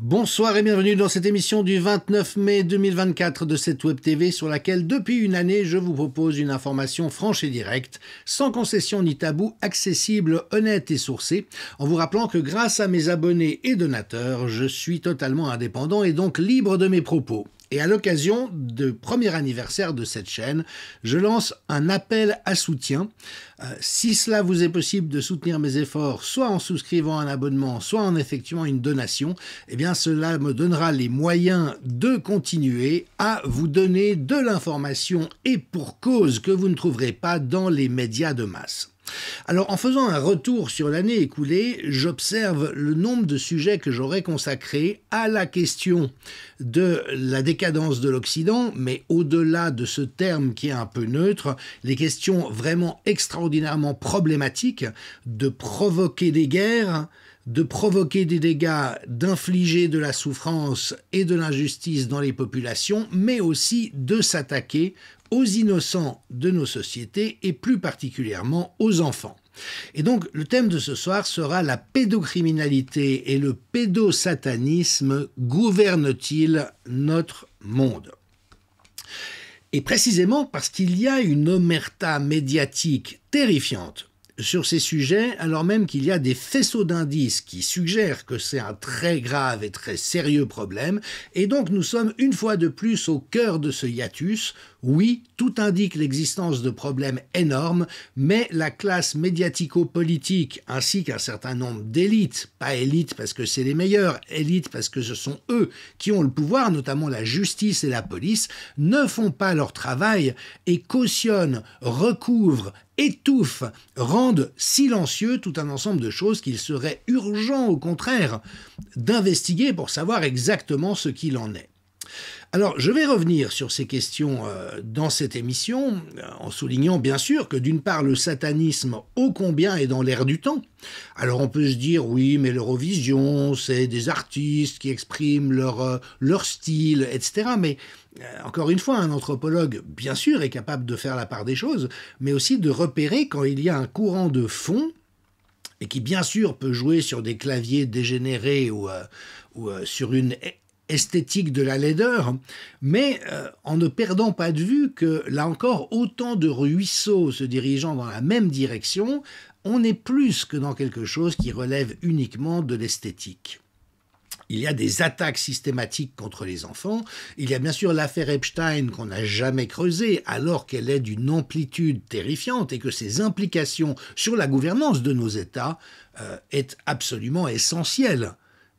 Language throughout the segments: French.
Bonsoir et bienvenue dans cette émission du 29 mai 2024 de cette Web TV sur laquelle, depuis une année, je vous propose une information franche et directe, sans concession ni tabou, accessible, honnête et sourcée, en vous rappelant que grâce à mes abonnés et donateurs, je suis totalement indépendant et donc libre de mes propos. Et à l'occasion du premier anniversaire de cette chaîne, je lance un appel à soutien. Si cela vous est possible de soutenir mes efforts, soit en souscrivant un abonnement, soit en effectuant une donation, eh bien cela me donnera les moyens de continuer à vous donner de l'information et pour cause que vous ne trouverez pas dans les médias de masse. Alors, en faisant un retour sur l'année écoulée, j'observe le nombre de sujets que j'aurais consacrés à la question de la décadence de l'Occident, mais au-delà de ce terme qui est un peu neutre, les questions vraiment extraordinairement problématiques de provoquer des guerres, de provoquer des dégâts, d'infliger de la souffrance et de l'injustice dans les populations, mais aussi de s'attaquer aux innocents de nos sociétés et plus particulièrement aux enfants. Et donc le thème de ce soir sera la pédocriminalité et le pédosatanisme gouverne-t-il notre monde ? Et précisément parce qu'il y a une omerta médiatique terrifiante sur ces sujets, alors même qu'il y a des faisceaux d'indices qui suggèrent que c'est un très grave et très sérieux problème, et donc nous sommes une fois de plus au cœur de ce hiatus. Oui, tout indique l'existence de problèmes énormes, mais la classe médiatico-politique ainsi qu'un certain nombre d'élites, pas élites parce que c'est les meilleurs, élites parce que ce sont eux qui ont le pouvoir, notamment la justice et la police, ne font pas leur travail et cautionnent, recouvrent, étouffent, rendent silencieux tout un ensemble de choses qu'il serait urgent au contraire d'investiguer pour savoir exactement ce qu'il en est. Alors, je vais revenir sur ces questions dans cette émission, en soulignant bien sûr que d'une part, le satanisme ô combien est dans l'air du temps. Alors on peut se dire, oui, mais l'Eurovision, c'est des artistes qui expriment leur style, etc. Mais encore une fois, un anthropologue, bien sûr, est capable de faire la part des choses, mais aussi de repérer quand il y a un courant de fond, et qui bien sûr peut jouer sur des claviers dégénérés ou sur une esthétique de la laideur, mais en ne perdant pas de vue que, là encore, autant de ruisseaux se dirigeant dans la même direction, on est plus que dans quelque chose qui relève uniquement de l'esthétique. Il y a des attaques systématiques contre les enfants, il y a bien sûr l'affaire Epstein qu'on n'a jamais creusée alors qu'elle est d'une amplitude terrifiante et que ses implications sur la gouvernance de nos États est absolument essentielle.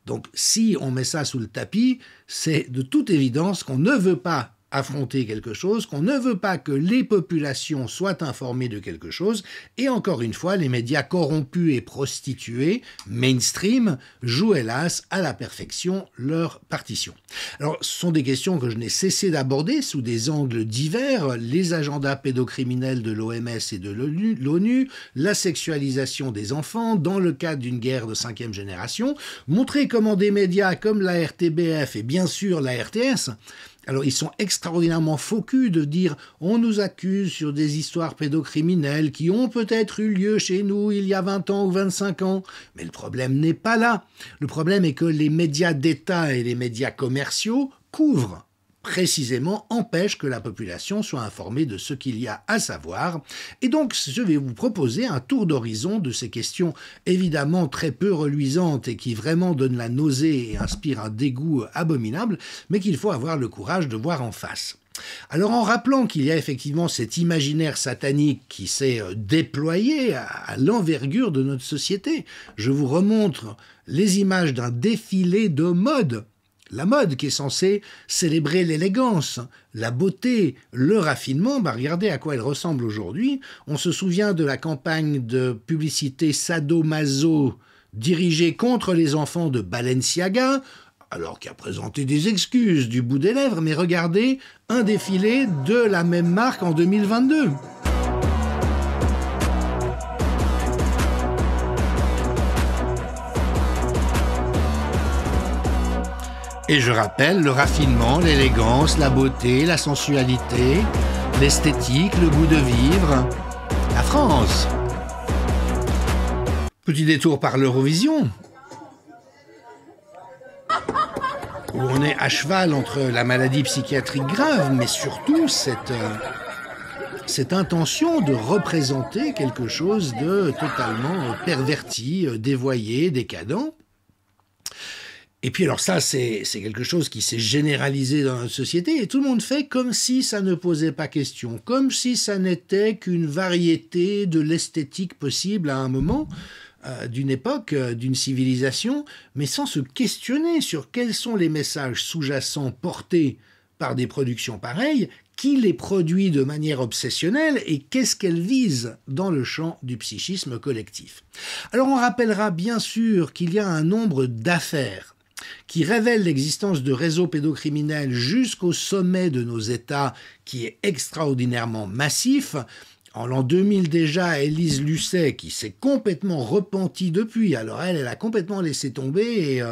Donc si on met ça sous le tapis, c'est de toute évidence qu'on ne veut pas affronter quelque chose, qu'on ne veut pas que les populations soient informées de quelque chose, et encore une fois, les médias corrompus et prostitués, mainstream, jouent hélas à la perfection leur partition. Alors, ce sont des questions que je n'ai cessé d'aborder sous des angles divers, les agendas pédocriminels de l'OMS et de l'ONU, la sexualisation des enfants dans le cadre d'une guerre de 5e génération, montrer comment des médias comme la RTBF et bien sûr la RTS, alors, ils sont extraordinairement focus de dire « on nous accuse sur des histoires pédocriminelles qui ont peut-être eu lieu chez nous il y a 20 ans ou 25 ans ». Mais le problème n'est pas là. Le problème est que les médias d'État et les médias commerciaux couvrent, précisément empêche que la population soit informée de ce qu'il y a à savoir. Et donc, je vais vous proposer un tour d'horizon de ces questions évidemment très peu reluisantes et qui vraiment donnent la nausée et inspirent un dégoût abominable, mais qu'il faut avoir le courage de voir en face. Alors en rappelant qu'il y a effectivement cet imaginaire satanique qui s'est déployé à l'envergure de notre société, je vous remontre les images d'un défilé de mode. La mode qui est censée célébrer l'élégance, la beauté, le raffinement, regardez à quoi elle ressemble aujourd'hui. On se souvient de la campagne de publicité sadomaso dirigée contre les enfants de Balenciaga, alors qui a présenté des excuses du bout des lèvres, mais regardez un défilé de la même marque en 2022. Et je rappelle le raffinement, l'élégance, la beauté, la sensualité, l'esthétique, le goût de vivre. La France. Petit détour par l'Eurovision. où on est à cheval entre la maladie psychiatrique grave, mais surtout cette intention de représenter quelque chose de totalement perverti, dévoyé, décadent. Et puis alors ça, c'est quelque chose qui s'est généralisé dans notre société, et tout le monde fait comme si ça ne posait pas question, comme si ça n'était qu'une variété de l'esthétique possible à un moment, d'une époque, d'une civilisation, mais sans se questionner sur quels sont les messages sous-jacents portés par des productions pareilles, qui les produit de manière obsessionnelle et qu'est-ce qu'elles visent dans le champ du psychisme collectif. Alors on rappellera bien sûr qu'il y a un nombre d'affaires qui révèlent l'existence de réseaux pédocriminels jusqu'au sommet de nos États, qui est extraordinairement massif. En l'an 2000 déjà, Élise Lucet, qui s'est complètement repentie depuis, alors elle a complètement laissé tomber et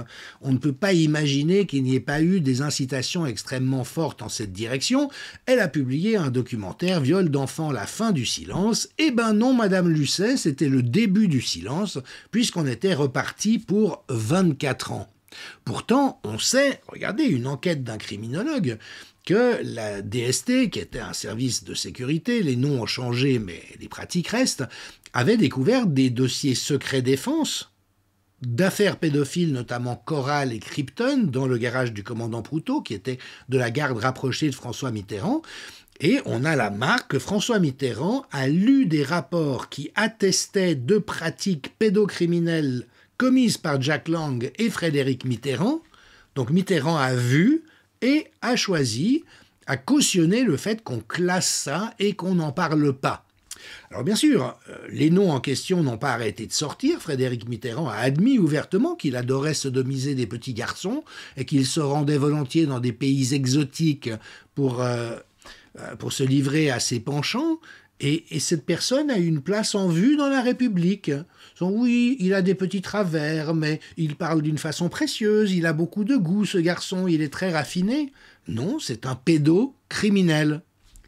on ne peut pas imaginer qu'il n'y ait pas eu des incitations extrêmement fortes en cette direction. Elle a publié un documentaire, Viol d'enfants, la fin du silence. Eh ben non, Madame Lucet, c'était le début du silence, puisqu'on était reparti pour 24 ans. Pourtant, on sait, regardez, une enquête d'un criminologue, que la DST, qui était un service de sécurité, les noms ont changé mais les pratiques restent, avait découvert des dossiers secrets défense, d'affaires pédophiles, notamment Coral et Krypton, dans le garage du commandant Proutot, qui était de la garde rapprochée de François Mitterrand. Et on a la marque que François Mitterrand a lu des rapports qui attestaient de pratiques pédocriminelles commises par Jack Lang et Frédéric Mitterrand. Donc Mitterrand a vu et a choisi, a cautionné le fait qu'on classe ça et qu'on n'en parle pas. Alors bien sûr, les noms en question n'ont pas arrêté de sortir. Frédéric Mitterrand a admis ouvertement qu'il adorait sodomiser des petits garçons et qu'il se rendait volontiers dans des pays exotiques pour se livrer à ses penchants. Et cette personne a une place en vue dans la République. Oui, il a des petits travers, mais il parle d'une façon précieuse, il a beaucoup de goût, ce garçon, il est très raffiné. Non, c'est un pédocriminel.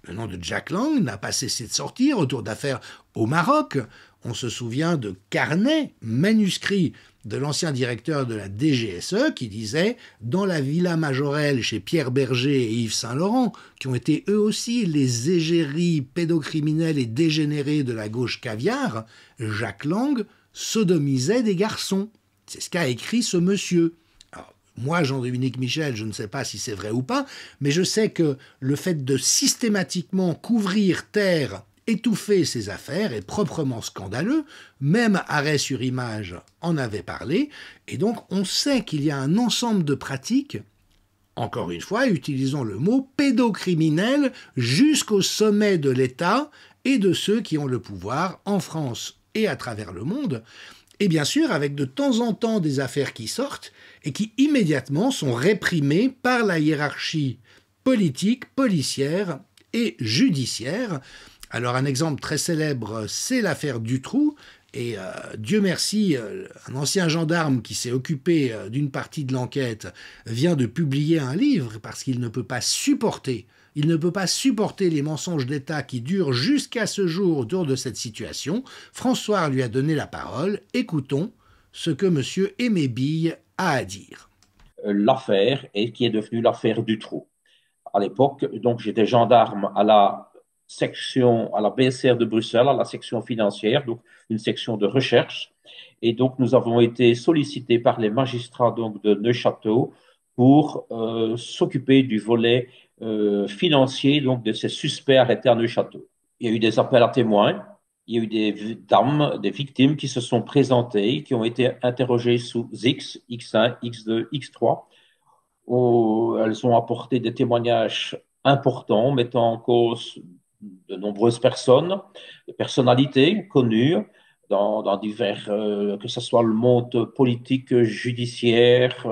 Le nom de Jack Lang n'a pas cessé de sortir autour d'affaires au Maroc. On se souvient de carnets manuscrits de l'ancien directeur de la DGSE qui disait « Dans la Villa Majorelle chez Pierre Berger et Yves Saint-Laurent, qui ont été eux aussi les égéries pédocriminels et dégénérés de la gauche caviar, Jack Lang sodomisait des garçons. » C'est ce qu'a écrit ce monsieur. Alors, moi, Jean-Dominique Michel, je ne sais pas si c'est vrai ou pas, mais je sais que le fait de systématiquement couvrir, taire, étouffer ces affaires est proprement scandaleux. Même Arrêt sur Image en avait parlé. Et donc, on sait qu'il y a un ensemble de pratiques, encore une fois, utilisons le mot pédocriminel, jusqu'au sommet de l'État et de ceux qui ont le pouvoir en France et à travers le monde. Et bien sûr, avec de temps en temps des affaires qui sortent et qui immédiatement sont réprimées par la hiérarchie politique, policière et judiciaire. Alors un exemple très célèbre, c'est l'affaire Dutroux, et Dieu merci, un ancien gendarme qui s'est occupé d'une partie de l'enquête vient de publier un livre parce qu'il ne peut pas supporter, les mensonges d'État qui durent jusqu'à ce jour autour de cette situation. François lui a donné la parole, écoutons ce que M. Aimé Bille a à dire. L'affaire, et qui est devenue l'affaire Dutroux. À l'époque, donc j'étais gendarme à la BSR de Bruxelles, à la section financière, donc une section de recherche. Et donc, nous avons été sollicités par les magistrats donc, de Neuchâtel pour s'occuper du volet financier donc, de ces suspects arrêtés à Neuchâtel. Il y a eu des appels à témoins, il y a eu des dames, des victimes qui se sont présentées, qui ont été interrogées sous X, X1, X2, X3. Où elles ont apporté des témoignages importants, mettant en cause de nombreuses personnes, des personnalités connues dans divers, que ce soit le monde politique, judiciaire,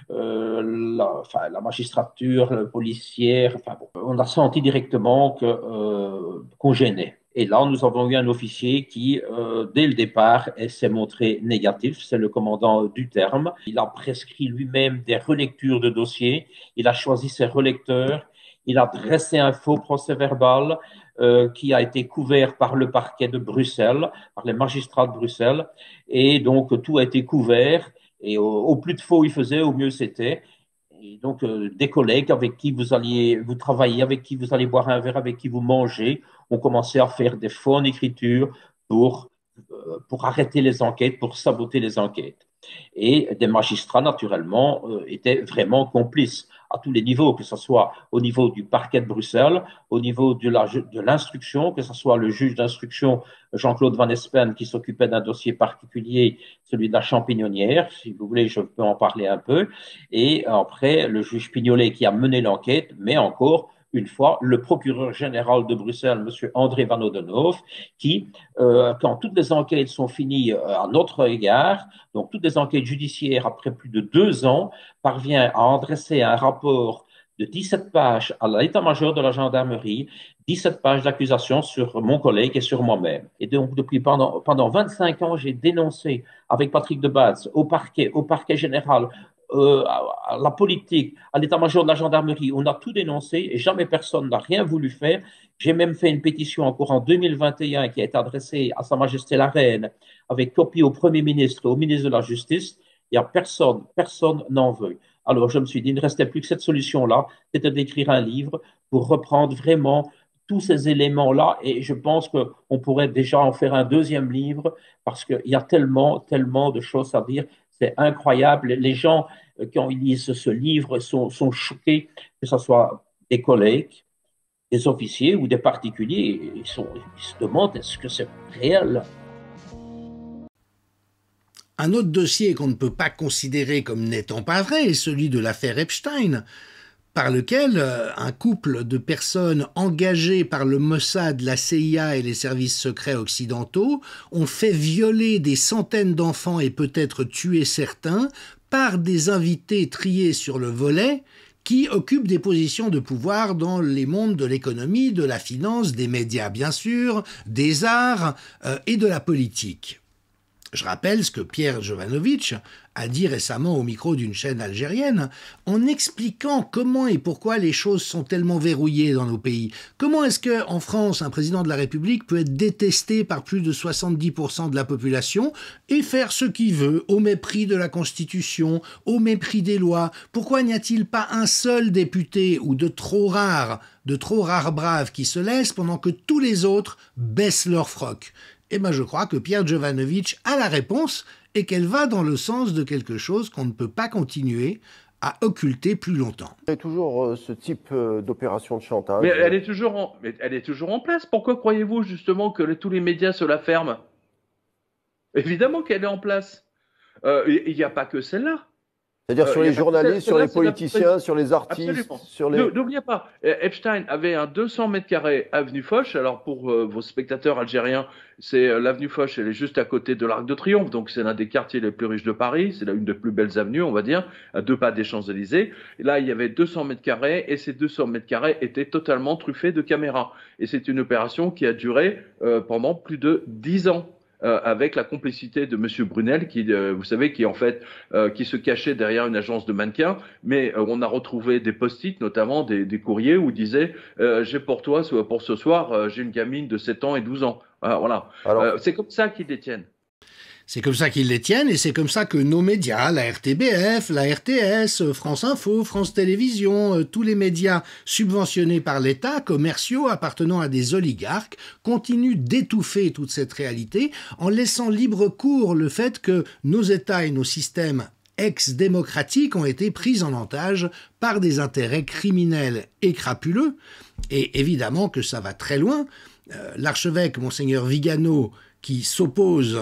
la magistrature, le policière. Enfin, bon, on a senti directement qu'on gênait. Et là, nous avons eu un officier qui, dès le départ, s'est montré négatif. C'est le commandant du terme. Il a prescrit lui-même des relectures de dossiers. Il a choisi ses relecteurs. Il a dressé un faux procès-verbal qui a été couvert par le parquet de Bruxelles, par les magistrats de Bruxelles. Et donc, tout a été couvert. Et au plus de faux il faisait, au mieux c'était. Et donc, des collègues avec qui vous travaillez, avec qui vous allez boire un verre, avec qui vous mangez, ont commencé à faire des faux en écriture pour, pour arrêter les enquêtes, pour saboter les enquêtes. Et des magistrats, naturellement, étaient vraiment complices à tous les niveaux, que ce soit au niveau du parquet de Bruxelles, au niveau de l'instruction, que ce soit le juge d'instruction Jean-Claude Van Espen qui s'occupait d'un dossier particulier, celui de la Champignonnière. Si vous voulez, je peux en parler un peu. Et après, le juge Pignolet qui a mené l'enquête, mais encore une fois, le procureur général de Bruxelles, M. André Van Oudenhoff, qui, quand toutes les enquêtes sont finies à notre égard, donc toutes les enquêtes judiciaires après plus de 2 ans, parvient à adresser un rapport de 17 pages à l'état-major de la gendarmerie, 17 pages d'accusation sur mon collègue et sur moi-même. Et donc, pendant 25 ans, j'ai dénoncé avec Patrick Debats au parquet général, à la politique, à l'état-major de la gendarmerie, on a tout dénoncé et jamais personne n'a rien voulu faire. J'ai même fait une pétition encore en 2021 qui a été adressée à Sa Majesté la Reine avec copie au Premier ministre et au ministre de la Justice. Il n'y a personne n'en veut. Alors je me suis dit, il ne restait plus que cette solution-là, c'était d'écrire un livre pour reprendre vraiment tous ces éléments-là et je pense qu'on pourrait déjà en faire un deuxième livre parce qu'il y a tellement de choses à dire. C'est incroyable. Les gens, quand ils lisent ce livre, sont choqués, que ce soit des collègues, des officiers ou des particuliers. Ils se demandent est-ce que c'est réel? Un autre dossier qu'on ne peut pas considérer comme n'étant pas vrai est celui de l'affaire Epstein, par lequel un couple de personnes engagées par le Mossad, la CIA et les services secrets occidentaux ont fait violer des centaines d'enfants et peut-être tuer certains par des invités triés sur le volet qui occupent des positions de pouvoir dans les mondes de l'économie, de la finance, des médias bien sûr, des arts et de la politique. Je rappelle ce que Pierre Jovanovic a dit récemment au micro d'une chaîne algérienne en expliquant comment et pourquoi les choses sont tellement verrouillées dans nos pays. Comment est-ce qu'en France, un président de la République peut être détesté par plus de 70% de la population et faire ce qu'il veut au mépris de la Constitution, au mépris des lois? Pourquoi n'y a-t-il pas un seul député ou de trop rares braves qui se laissent pendant que tous les autres baissent leur froc? Eh bien, je crois que Pierre Jovanovic a la réponse et qu'elle va dans le sens de quelque chose qu'on ne peut pas continuer à occulter plus longtemps. Il y a toujours ce type d'opération de chantage. Mais elle est toujours en place. Pourquoi croyez-vous justement que tous les médias se la ferment? Évidemment qu'elle est en place. Il n'y a pas que celle-là. C'est-à-dire sur les journalistes, sur les politiciens, sur les artistes, sur les... N'oubliez pas, Epstein avait un 200 mètres carrés avenue Foch. Alors pour vos spectateurs algériens, c'est l'avenue Foch, elle est juste à côté de l'Arc de Triomphe, donc c'est l'un des quartiers les plus riches de Paris. C'est une des plus belles avenues, on va dire, à 2 pas des Champs-Élysées. Et là, il y avait 200 mètres carrés et ces 200 mètres carrés étaient totalement truffés de caméras. Et c'est une opération qui a duré pendant plus de 10 ans. Avec la complicité de Monsieur Brunel, qui, vous savez, qui en fait, qui se cachait derrière une agence de mannequins, mais on a retrouvé des post-it, notamment des courriers où il disait j'ai pour toi, pour ce soir, j'ai une gamine de 7 ans et 12 ans. Voilà. C'est comme ça qu'ils détiennent. C'est comme ça qu'ils les tiennent et c'est comme ça que nos médias, la RTBF, la RTS, France Info, France Télévisions, tous les médias subventionnés par l'État, commerciaux appartenant à des oligarques, continuent d'étouffer toute cette réalité en laissant libre cours le fait que nos États et nos systèmes ex-démocratiques ont été pris en otage par des intérêts criminels et crapuleux. Et évidemment que ça va très loin. L'archevêque Monseigneur Vigano, qui s'oppose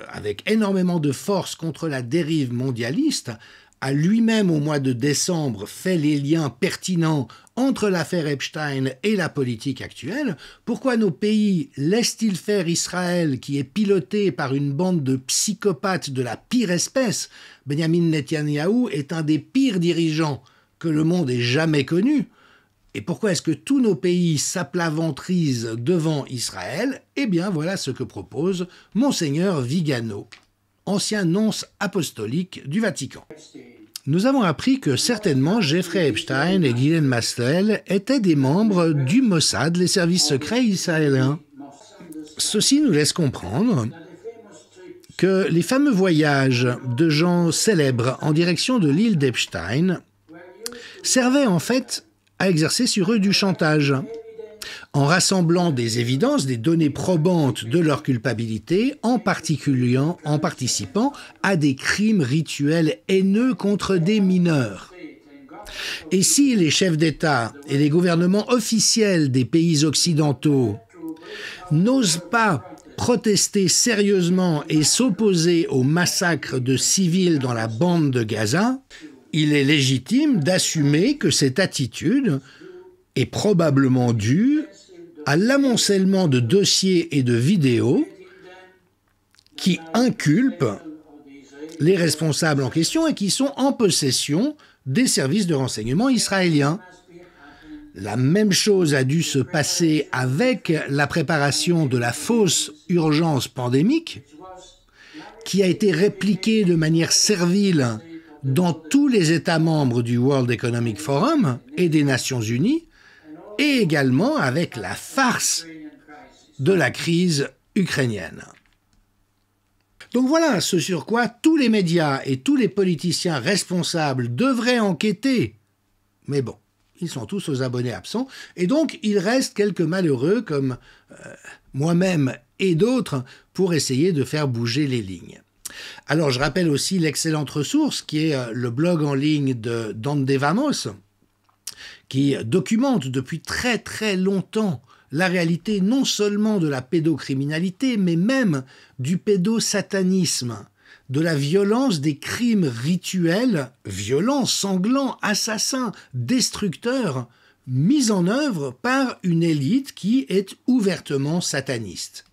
avec énormément de force contre la dérive mondialiste, a lui-même au mois de décembre fait les liens pertinents entre l'affaire Epstein et la politique actuelle. Pourquoi nos pays laissent-ils faire Israël, qui est piloté par une bande de psychopathes de la pire espèce? Benjamin Netanyahou est un des pires dirigeants que le monde ait jamais connu. Et pourquoi est-ce que tous nos pays s'aplaventrisent devant Israël? Eh bien, voilà ce que propose Monseigneur Vigano, ancien nonce apostolique du Vatican. Nous avons appris que certainement Jeffrey Epstein et Ghislaine Maxwell étaient des membres du Mossad, les services secrets israéliens. Ceci nous laisse comprendre que les fameux voyages de gens célèbres en direction de l'île d'Epstein servait en fait à exercer sur eux du chantage, en rassemblant des évidences, des données probantes de leur culpabilité, en participant à des crimes rituels haineux contre des mineurs. Et si les chefs d'État et les gouvernements officiels des pays occidentaux n'osent pas protester sérieusement et s'opposer au massacre de civils dans la bande de Gaza, il est légitime d'assumer que cette attitude est probablement due à l'amoncellement de dossiers et de vidéos qui inculpent les responsables en question et qui sont en possession des services de renseignement israéliens. La même chose a dû se passer avec la préparation de la fausse urgence pandémique, qui a été répliquée de manière servile dans tous les États membres du World Economic Forum et des Nations Unies, et également avec la farce de la crise ukrainienne. Donc voilà ce sur quoi tous les médias et tous les politiciens responsables devraient enquêter. Mais bon, ils sont tous aux abonnés absents, et donc il reste quelques malheureux comme moi-même et d'autres pour essayer de faire bouger les lignes. Alors je rappelle aussi l'excellente ressource qui est le blog en ligne de Donde Vamos, qui documente depuis très très longtemps la réalité non seulement de la pédocriminalité, mais même du pédosatanisme, de la violence des crimes rituels, violents, sanglants, assassins, destructeurs, mis en œuvre par une élite qui est ouvertement sataniste.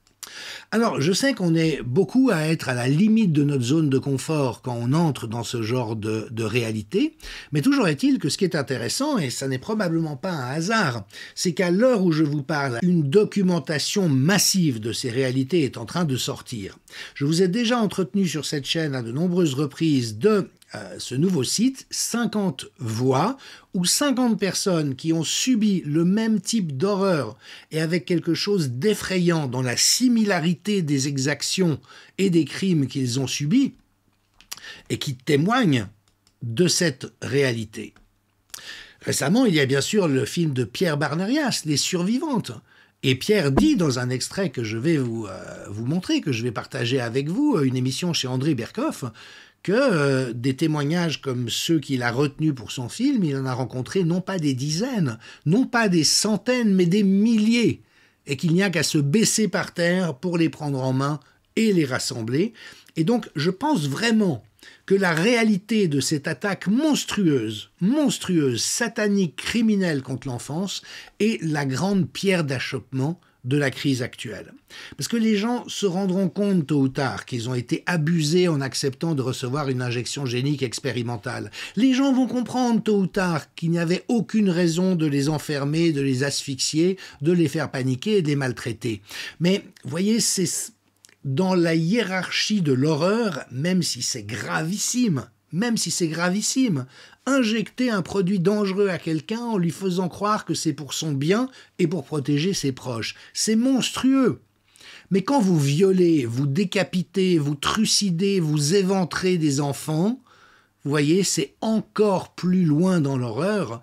Alors, je sais qu'on est beaucoup à être à la limite de notre zone de confort quand on entre dans ce genre de réalité, mais toujours est-il que ce qui est intéressant, et ça n'est probablement pas un hasard, c'est qu'à l'heure où je vous parle, une documentation massive de ces réalités est en train de sortir. Je vous ai déjà entretenu sur cette chaîne à de nombreuses reprises de ce nouveau site, 50 voix, où 50 personnes qui ont subi le même type d'horreur et avec quelque chose d'effrayant dans la similarité des exactions et des crimes qu'ils ont subis, et qui témoignent de cette réalité. Récemment, il y a bien sûr le film de Pierre Barnerias, Les Survivantes. Et Pierre dit dans un extrait que je vais vous montrer, que je vais partager avec vous, une émission chez André Berkoff, que des témoignages comme ceux qu'il a retenus pour son film, il en a rencontré non pas des dizaines, non pas des centaines, mais des milliers, et qu'il n'y a qu'à se baisser par terre pour les prendre en main et les rassembler. Et donc, je pense vraiment que la réalité de cette attaque monstrueuse, satanique, criminelle contre l'enfance est la grande pierre d'achoppement de la crise actuelle. Parce que les gens se rendront compte tôt ou tard qu'ils ont été abusés en acceptant de recevoir une injection génique expérimentale. Les gens vont comprendre tôt ou tard qu'il n'y avait aucune raison de les enfermer, de les asphyxier, de les faire paniquer et de les maltraiter. Mais, vous voyez, c'est dans la hiérarchie de l'horreur, même si c'est gravissime, injecter un produit dangereux à quelqu'un en lui faisant croire que c'est pour son bien et pour protéger ses proches. C'est monstrueux. Mais quand vous violez, vous décapitez, vous trucidez, vous éventrez des enfants, vous voyez, c'est encore plus loin dans l'horreur.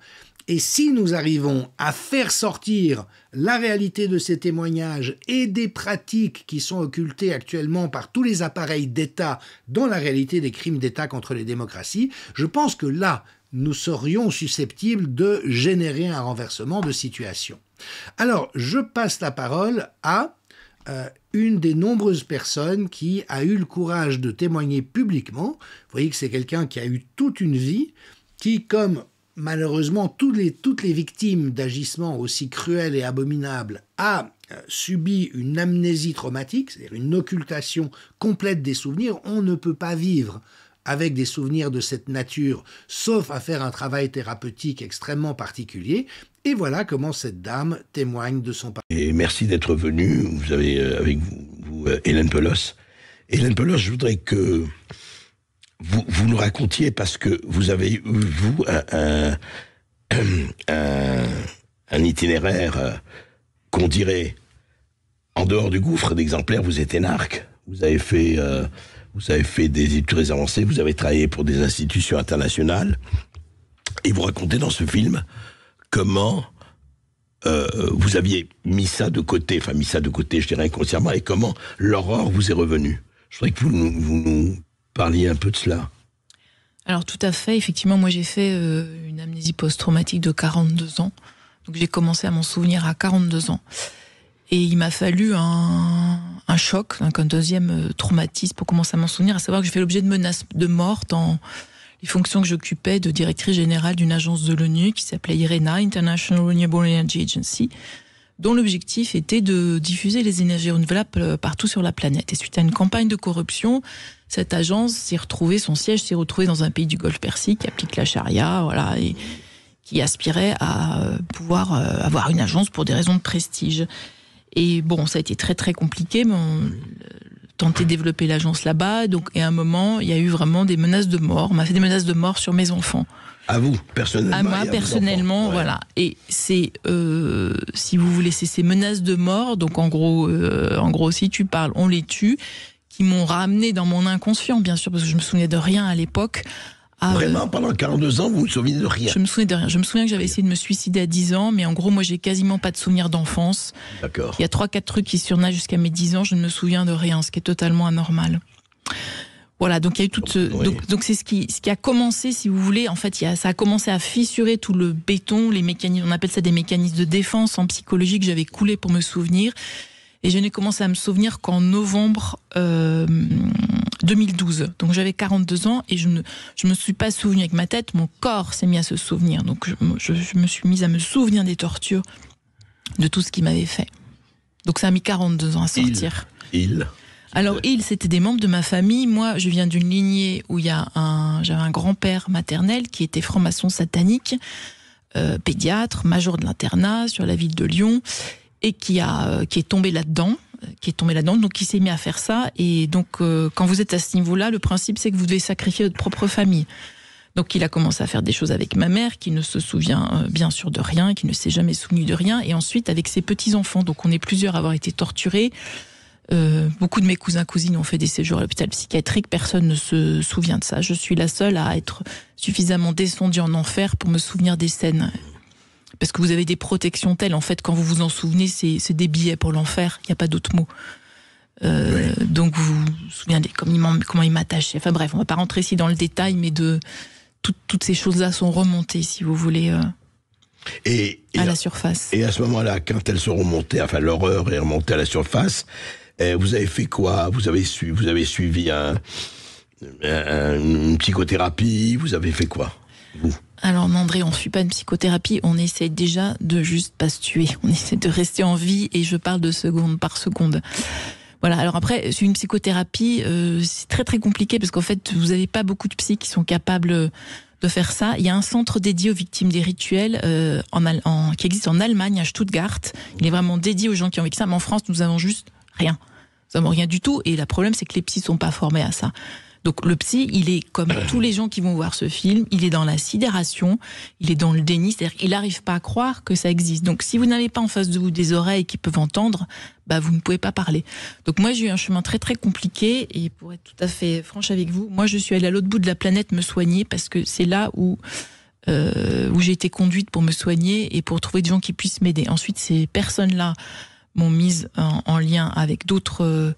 Et si nous arrivons à faire sortir la réalité de ces témoignages et des pratiques qui sont occultées actuellement par tous les appareils d'État dans la réalité des crimes d'État contre les démocraties, je pense que là, nous serions susceptibles de générer un renversement de situation. Alors, je passe la parole à une des nombreuses personnes qui a eu le courage de témoigner publiquement. Vous voyez que c'est quelqu'un qui a eu toute une vie, qui, comme malheureusement, toutes les victimes d'agissements aussi cruels et abominables a subi une amnésie traumatique, c'est-à-dire une occultation complète des souvenirs. On ne peut pas vivre avec des souvenirs de cette nature, sauf à faire un travail thérapeutique extrêmement particulier. Et voilà comment cette dame témoigne de son parcours. Et merci d'être venu. Vous avez avec vous Hélène Pelos. Hélène Pelos, je voudrais que vous nous racontiez, parce que vous avez eu, vous, un itinéraire qu'on dirait en dehors du gouffre d'exemplaires. Vous êtes énarque, vous avez fait des études très avancées, vous avez travaillé pour des institutions internationales, Et vous racontez dans ce film comment vous aviez mis ça de côté, je dirais inconsciemment, et comment l'horreur vous est revenue. Je voudrais que vous nous parliez un peu de cela. Alors tout à fait, effectivement, moi j'ai fait une amnésie post-traumatique de 42 ans. Donc j'ai commencé à m'en souvenir à 42 ans. Et il m'a fallu un choc, un deuxième traumatisme pour commencer à m'en souvenir, à savoir que j'ai fait l'objet de menaces de mort dans les fonctions que j'occupais de directrice générale d'une agence de l'ONU qui s'appelait IRENA, International Renewable Energy Agency, dont l'objectif était de diffuser les énergies renouvelables partout sur la planète. Et suite à une campagne de corruption, cette agence son siège s'est retrouvé dans un pays du Golfe Persique qui applique la charia, voilà, et qui aspirait à pouvoir avoir une agence pour des raisons de prestige. Et bon, ça a été très très compliqué, mais on tenté de développer l'agence là-bas, donc, et à un moment, il y a eu vraiment des menaces de mort. On m'a fait des menaces de mort sur mes enfants. À vous, personnellement? À moi, personnellement, ouais. Voilà. Et c'est, si vous voulez, c'est ces menaces de mort, donc en gros, si tu parles, on les tue, qui m'ont ramené dans mon inconscient, bien sûr, parce que je me souvenais de rien à l'époque. Vraiment, pendant 42 ans, vous ne vous souvenez de rien? Je me souvenais de rien. Je me souviens que j'avais essayé de me suicider à 10 ans, mais en gros, moi, j'ai quasiment pas de souvenirs d'enfance. D'accord. Il y a 3-4 trucs qui surnagent jusqu'à mes 10 ans, je ne me souviens de rien, ce qui est totalement anormal. Voilà, donc il y a eu tout ce... Oui. Donc c'est ce qui a commencé, si vous voulez, en fait, ça a commencé à fissurer tout le béton, les mécanismes, on appelle ça des mécanismes de défense en psychologie que j'avais coulé pour me souvenir. Et je n'ai commencé à me souvenir qu'en novembre 2012. Donc j'avais 42 ans et je me suis pas souvenu avec ma tête, mon corps s'est mis à se souvenir. Donc je me suis mise à me souvenir des tortures, de tout ce qu'il m'avait fait. Donc ça a mis 42 ans à sortir. Alors c'était des membres de ma famille. Moi, je viens d'une lignée où j'avais un grand-père maternel qui était franc-maçon satanique, pédiatre, major de l'internat sur la ville de Lyon, et qui est tombé là-dedans, donc il s'est mis à faire ça. Et donc, quand vous êtes à ce niveau-là, le principe, c'est que vous devez sacrifier votre propre famille. Donc, il a commencé à faire des choses avec ma mère, qui ne se souvient bien sûr de rien, qui ne s'est jamais souvenu de rien, et ensuite avec ses petits-enfants. Donc, on est plusieurs à avoir été torturés. Beaucoup de mes cousins-cousines ont fait des séjours à l'hôpital psychiatrique, personne ne se souvient de ça. Je suis la seule à être suffisamment descendue en enfer pour me souvenir des scènes. Parce que vous avez des protections telles, en fait, quand vous vous en souvenez, c'est des billets pour l'enfer, il n'y a pas d'autre mot. Oui. Donc vous vous souvenez comment il m'attachait. Enfin bref, on ne va pas rentrer ici dans le détail, mais toutes ces choses-là sont remontées, si vous voulez, à la surface. Et à ce moment-là, quand elles sont remontées, enfin l'horreur est remontée à la surface, vous avez fait quoi? Vous avez suivi une psychothérapie? Vous avez fait quoi, vous? Alors André, on ne suit pas une psychothérapie, on essaie déjà de juste pas se tuer. On essaie de rester en vie et je parle de seconde par seconde. Voilà, alors après, sur une psychothérapie, c'est très très compliqué parce qu'en fait, vous n'avez pas beaucoup de psys qui sont capables de faire ça. Il y a un centre dédié aux victimes des rituels qui existe en Allemagne, à Stuttgart. Il est vraiment dédié aux gens qui ont vécu ça, mais en France, nous avons juste rien. Nous n'avons rien du tout et le problème, c'est que les psys ne sont pas formés à ça. Donc le psy, il est comme tous les gens qui vont voir ce film, il est dans la sidération, il est dans le déni, c'est-à-dire qu'il n'arrive pas à croire que ça existe. Donc si vous n'avez pas en face de vous des oreilles qui peuvent entendre, vous ne pouvez pas parler. Donc moi j'ai eu un chemin très très compliqué et pour être tout à fait franche avec vous, moi je suis allée à l'autre bout de la planète me soigner parce que c'est là où j'ai été conduite pour me soigner et pour trouver des gens qui puissent m'aider. Ensuite ces personnes-là m'ont mise en lien avec d'autres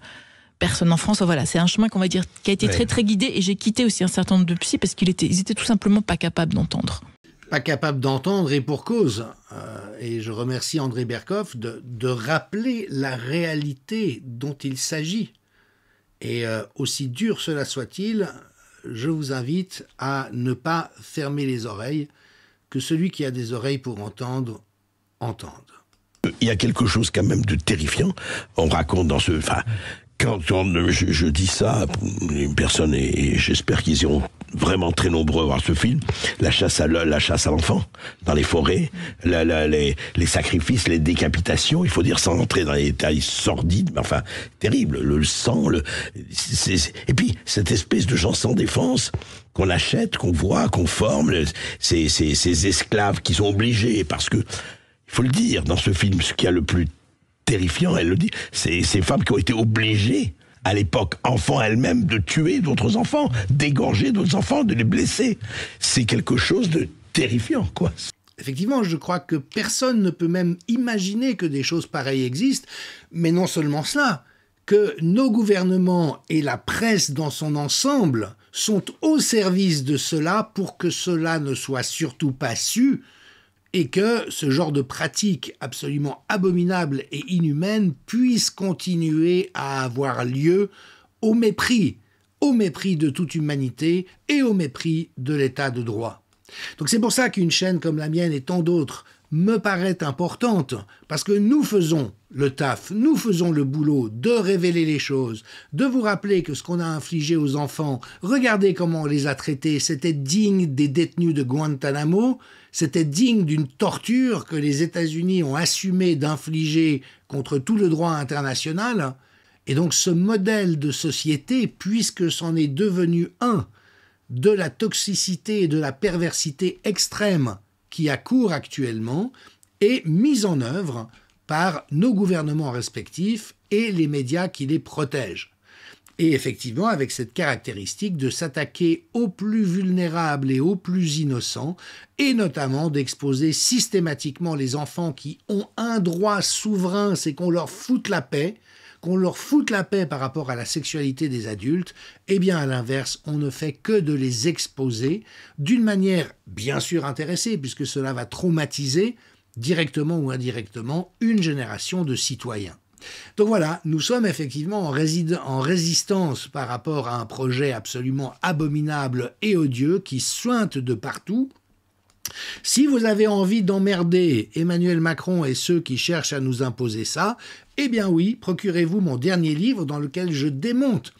personne en France. Voilà, c'est un chemin qu'on va dire qui a été très très guidé et j'ai quitté aussi un certain nombre de psys parce qu'ils étaient tout simplement pas capables d'entendre. Pas capables d'entendre et pour cause. Et je remercie André Berkoff de rappeler la réalité dont il s'agit. Et aussi dur cela soit-il, je vous invite à ne pas fermer les oreilles, que celui qui a des oreilles pour entendre, entende. Il y a quelque chose quand même de terrifiant. On raconte dans ce... Quand je dis ça, une personne, et j'espère qu'ils iront vraiment très nombreux à voir ce film, la chasse à l'enfant, dans les forêts, les sacrifices, les décapitations, il faut dire sans entrer dans les détails sordides, mais enfin, terrible, le sang, et puis, cette espèce de gens sans défense, qu'on achète, qu'on voit, qu'on forme, ces esclaves qui sont obligés, parce que, il faut le dire, dans ce film, ce qu'il y a le plus terrifiant, elle le dit, c'est ces femmes qui ont été obligées, à l'époque, enfants elles-mêmes, de tuer d'autres enfants, d'égorger d'autres enfants, de les blesser. C'est quelque chose de terrifiant, quoi. Effectivement, je crois que personne ne peut même imaginer que des choses pareilles existent, mais non seulement cela, que nos gouvernements et la presse dans son ensemble sont au service de cela pour que cela ne soit surtout pas su et que ce genre de pratique absolument abominable et inhumaine puisse continuer à avoir lieu au mépris de toute humanité et au mépris de l'état de droit. Donc c'est pour ça qu'une chaîne comme la mienne et tant d'autres me paraît importante, parce que nous faisons le taf, nous faisons le boulot de révéler les choses, de vous rappeler que ce qu'on a infligé aux enfants, regardez comment on les a traités, c'était digne des détenus de Guantanamo, c'était digne d'une torture que les États-Unis ont assumé d'infliger contre tout le droit international. Et donc ce modèle de société, puisque c'en est devenu un, de la toxicité et de la perversité extrême qui a cours actuellement, est mise en œuvre par nos gouvernements respectifs et les médias qui les protègent. Et effectivement, avec cette caractéristique de s'attaquer aux plus vulnérables et aux plus innocents, et notamment d'exposer systématiquement les enfants qui ont un droit souverain, c'est qu'on leur foute la paix, par rapport à la sexualité des adultes, eh bien à l'inverse, on ne fait que de les exposer d'une manière bien sûr intéressée, puisque cela va traumatiser directement ou indirectement une génération de citoyens. Donc voilà, nous sommes effectivement en résistance par rapport à un projet absolument abominable et odieux qui suinte de partout. Si vous avez envie d'emmerder Emmanuel Macron et ceux qui cherchent à nous imposer ça, eh bien oui, procurez-vous mon dernier livre dans lequel je démonte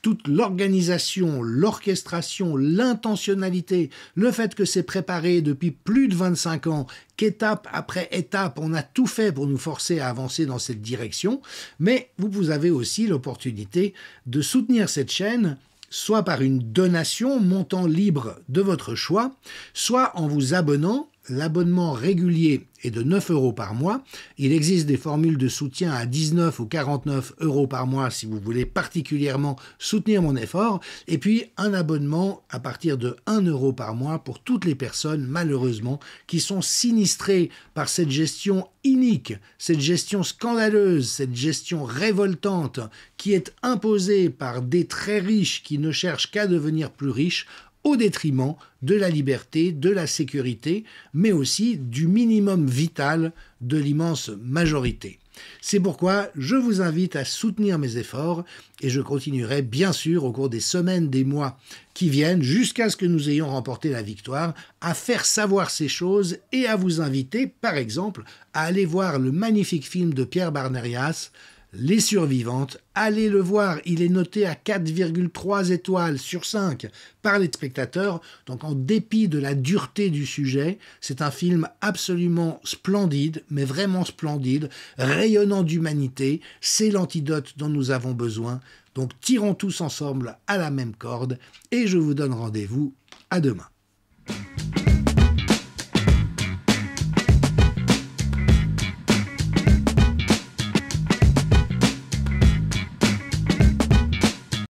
toute l'organisation, l'orchestration, l'intentionnalité, le fait que c'est préparé depuis plus de 25 ans, qu'étape après étape, on a tout fait pour nous forcer à avancer dans cette direction, mais vous avez aussi l'opportunité de soutenir cette chaîne, soit par une donation, montant libre de votre choix, soit en vous abonnant. L'abonnement régulier est de 9 € par mois. Il existe des formules de soutien à 19 ou 49 € par mois si vous voulez particulièrement soutenir mon effort. Et puis un abonnement à partir de 1 € par mois pour toutes les personnes, malheureusement, qui sont sinistrées par cette gestion inique, cette gestion scandaleuse, cette gestion révoltante qui est imposée par des très riches qui ne cherchent qu'à devenir plus riches au détriment de la liberté, de la sécurité, mais aussi du minimum vital de l'immense majorité. C'est pourquoi je vous invite à soutenir mes efforts et je continuerai bien sûr au cours des semaines, des mois qui viennent, jusqu'à ce que nous ayons remporté la victoire, à faire savoir ces choses et à vous inviter, par exemple, à aller voir le magnifique film de Pierre Barnerias, Les Survivantes. Allez le voir, il est noté à 4,3 étoiles sur 5 par les spectateurs, donc en dépit de la dureté du sujet, c'est un film absolument splendide, mais vraiment splendide, rayonnant d'humanité, c'est l'antidote dont nous avons besoin, donc tirons tous ensemble à la même corde, et je vous donne rendez-vous à demain.